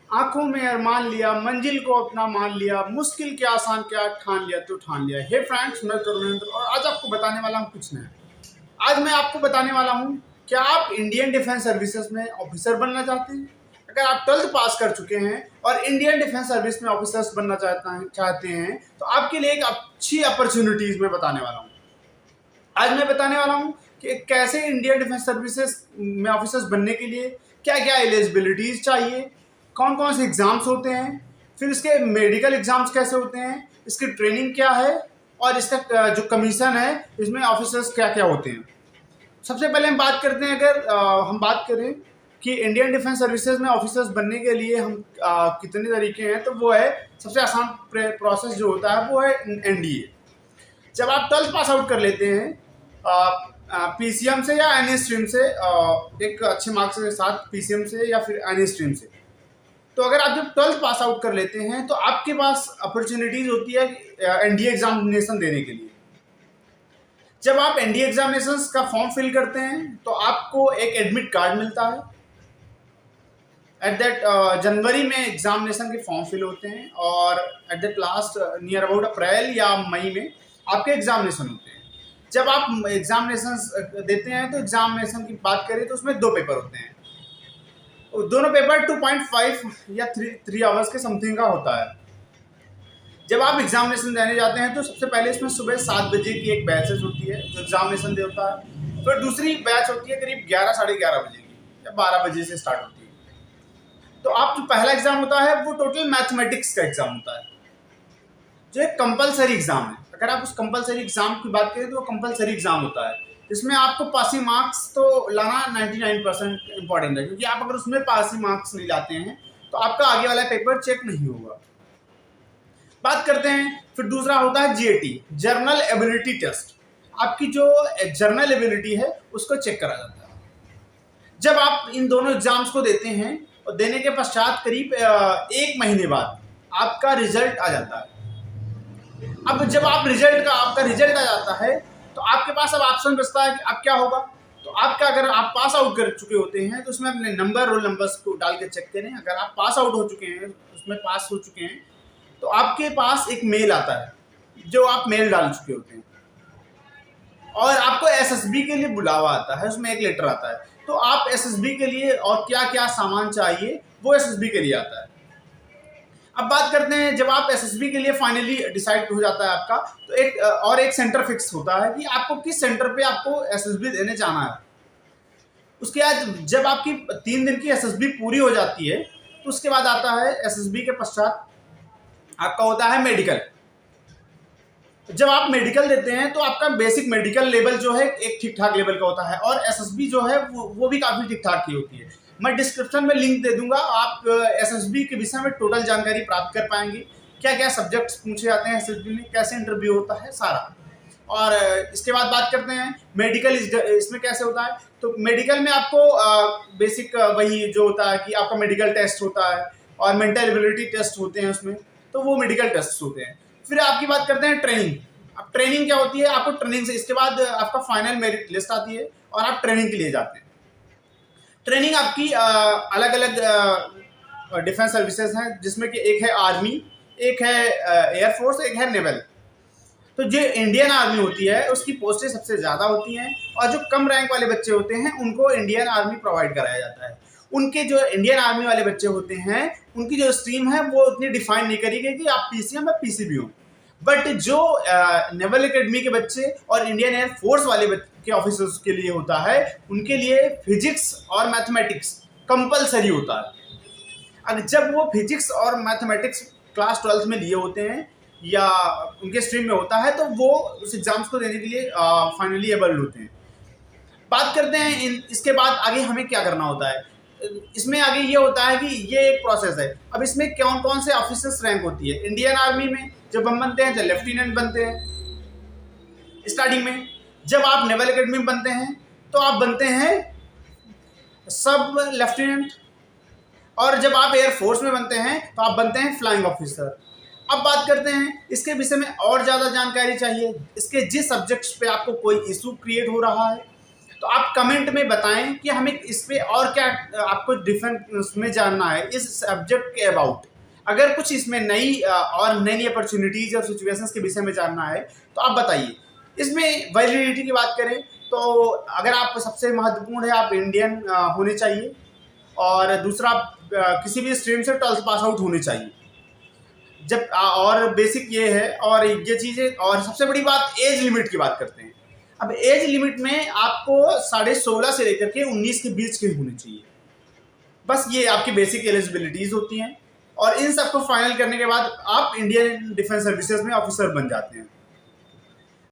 आंखों में अरमान लिया, मंजिल को अपना मान लिया, मुश्किल के आसान क्या ठान लिया तो ठान लिया। हे फ्रेंड्स, मैं करुणेंद्र और आज आपको बताने वाला हूँ कुछ नया। आज मैं आपको बताने वाला हूँ, क्या आप इंडियन डिफेंस सर्विसेज में ऑफिसर बनना चाहते हैं? अगर आप 12th पास कर चुके हैं और इंडियन डिफेंस सर्विस में ऑफिसर्स बनना चाहते हैं तो आपके लिए एक अच्छी अपॉर्चुनिटीज मैं बताने वाला हूँ। आज मैं बताने वाला हूँ कि कैसे इंडियन डिफेंस सर्विसेज में ऑफिसर्स बनने के लिए क्या क्या एलिजिबिलिटीज चाहिए, कौन कौन से एग्जाम्स होते हैं, फिर इसके मेडिकल एग्जाम्स कैसे होते हैं, इसकी ट्रेनिंग क्या है और इसका जो कमीशन है इसमें ऑफिसर्स क्या क्या होते हैं। सबसे पहले हम बात करते हैं, अगर हम बात करें कि इंडियन डिफेंस सर्विसेज में ऑफिसर्स बनने के लिए हम कितने तरीके हैं, तो वो है सबसे आसान प्रोसेस जो होता है वो है एनडीए। जब आप 12th पास आउट कर लेते हैं पीसीएम से या एनए स्ट्रीम से, एक अच्छे मार्क्स के साथ पीसीएम से या फिर एनए स्ट्रीम से, तो अगर आप जब 12th पास आउट कर लेते हैं तो आपके पास अपॉर्चुनिटीज होती है एनडीए एग्जामिनेशन देने के लिए। जब आप एनडीए एग्जामिनेशन का फॉर्म फिल करते हैं तो आपको एक एडमिट कार्ड मिलता है। एट दैट जनवरी में एग्जामिनेशन के फॉर्म फिल होते हैं और at that last near about April या मई में आपके एग्जामिनेशन होते हैं। जब आप एग्जामिनेशन देते हैं तो एग्जामिनेशन की बात करें तो उसमें 2 पेपर होते हैं। दोनों पेपर 2.5 या 3 आवर्स के समथिंग का होता है। जब आप एग्जामिनेशन देने जाते हैं तो सबसे पहले इसमें सुबह 7 बजे की एक बैचेस होती है जो एग्जामिनेशन दे होता है। फिर दूसरी बैच होती है करीब 11 साढ़े 11 बजे की या 12 बजे से स्टार्ट होती है। तो आप जो पहला एग्जाम होता है वो टोटल मैथमेटिक्स का एग्जाम होता है जो एक कंपलसरी एग्जाम है। अगर आप उस कंपलसरी एग्जाम की बात करें तो वो कंपलसरी एग्जाम होता है जिसमें आपको पासिंग मार्क्स तो लाना 99% इंपॉर्टेंट है, क्योंकि आप अगर उसमें पासिंग मार्क्स नहीं लाते हैं तो आपका आगे वाला पेपर चेक नहीं होगा। बात करते हैं, फिर दूसरा होता है जीएटी, जर्नल एबिलिटी टेस्ट। आपकी जो जर्नल एबिलिटी है उसको चेक करा जाता है। जब आप इन दोनों एग्जाम्स को देते हैं और देने के पश्चात करीब 1 महीने बाद आपका रिजल्ट आ जाता है। अब जब आपका रिजल्ट आ जाता है तो आपके पास अब ऑप्शन बचता है कि अब क्या होगा। तो आपका, अगर आप पास आउट कर चुके होते हैं तो उसमें अपने नंबर, रोल नंबर्स को डाल के चेक करें। अगर आप पास आउट हो चुके हैं, उसमें पास हो चुके हैं, तो आपके पास एक मेल आता है जो आप मेल डाल चुके होते हैं और आपको एसएसबी के लिए बुलावा आता है, उसमें एक लेटर आता है। तो आप एसएसबी के लिए और क्या क्या सामान चाहिए वो एसएसबी के लिए आता है। अब बात करते हैं, जब आप एसएसबी के लिए फाइनली डिसाइड हो जाता है आपका, तो एक सेंटर फिक्स होता है कि आपको किस सेंटर पे आपको एसएसबी देने जाना है। उसके बाद जब आपकी 3 दिन की एसएसबी पूरी हो जाती है तो उसके बाद आता है एसएसबी के पश्चात आपका होता है मेडिकल। जब आप मेडिकल देते हैं तो आपका बेसिक मेडिकल लेवल जो है एक ठीक ठाक लेवल का होता है और एसएसबी जो है वो भी काफ़ी ठीक ठाक की होती है। मैं डिस्क्रिप्शन में लिंक दे दूंगा, आप एसएसबी के विषय में टोटल जानकारी प्राप्त कर पाएंगे। क्या क्या सब्जेक्ट्स पूछे जाते हैं एसएसबी में, कैसे इंटरव्यू होता है, सारा। और इसके बाद बात करते हैं मेडिकल इसमें कैसे होता है। तो मेडिकल में आपको बेसिक वही जो होता है कि आपका मेडिकल टेस्ट होता है और मेंटल एबिलिटी टेस्ट होते हैं उसमें, तो वो मेडिकल टेस्ट होते हैं। फिर आपकी बात करते हैं ट्रेनिंग। अब ट्रेनिंग क्या होती है, आपको ट्रेनिंग से इसके बाद आपका फाइनल मेरिट लिस्ट आती है और आप ट्रेनिंग के लिए जाते हैं। ट्रेनिंग आपकी अलग अलग डिफेंस सर्विसेज हैं, जिसमें कि एक है आर्मी, एक है एयरफोर्स, एक है नेवल। तो जो इंडियन आर्मी होती है उसकी पोस्टें सबसे ज़्यादा होती हैं और जो कम रैंक वाले बच्चे होते हैं उनको इंडियन आर्मी प्रोवाइड कराया जाता है। उनके जो इंडियन आर्मी वाले बच्चे होते हैं उनकी जो स्ट्रीम है वो उतनी डिफाइन नहीं करी गई कि आप पीसीएम या पीसीबी हो। बट जो नेवल एकेडमी के बच्चे और इंडियन एयर फोर्स वाले के ऑफिसर्स के लिए होता है, उनके लिए फिजिक्स और मैथमेटिक्स कंपलसरी होता है। अगर जब वो फिजिक्स और मैथमेटिक्स क्लास 12th में लिए होते हैं या उनके स्ट्रीम में होता है तो वो उस एग्जाम्स को देने के लिए फाइनली एबल्ड होते हैं। बात करते हैं इसके बाद आगे हमें क्या करना होता है। इसमें आगे ये होता है कि ये एक प्रोसेस है। अब इसमें कौन कौन से ऑफिसर्स रैंक होती है। इंडियन आर्मी में जब हम बनते हैं तो लेफ्टिनेंट बनते हैं स्टार्टिंग में। जब आप नेवल एकेडमी में बनते हैं तो आप बनते हैं सब लेफ्टिनेंट, और जब आप एयरफोर्स में बनते हैं तो आप बनते हैं फ्लाइंग ऑफिसर। अब बात करते हैं इसके विषय में और ज़्यादा जानकारी चाहिए, इसके जिस सब्जेक्ट्स पे आपको कोई इशू क्रिएट हो रहा है, तो आप कमेंट में बताएं कि हमें इस पे और क्या आपको डिफरेंट उसमें जानना है इस सब्जेक्ट के अबाउट। अगर कुछ इसमें नई अपॉर्चुनिटीज और सिचुएशंस के विषय में जानना है तो आप बताइए। इसमें वैलिडिटी की बात करें तो अगर आप सबसे महत्वपूर्ण है आप इंडियन होने चाहिए, और दूसरा किसी भी स्ट्रीम से 12th पास आउट होने चाहिए जब और बेसिक ये है। और ये चीज़ें, और सबसे बड़ी बात एज लिमिट की बात करते हैं। अब एज लिमिट में आपको 16.5 से लेकर के 19 के बीच के होने चाहिए। बस ये आपकी बेसिक एलिजिबिलिटीज होती हैं, और इन सबको फाइनल करने के बाद आप इंडियन डिफेंस सर्विसेज में ऑफिसर बन जाते हैं।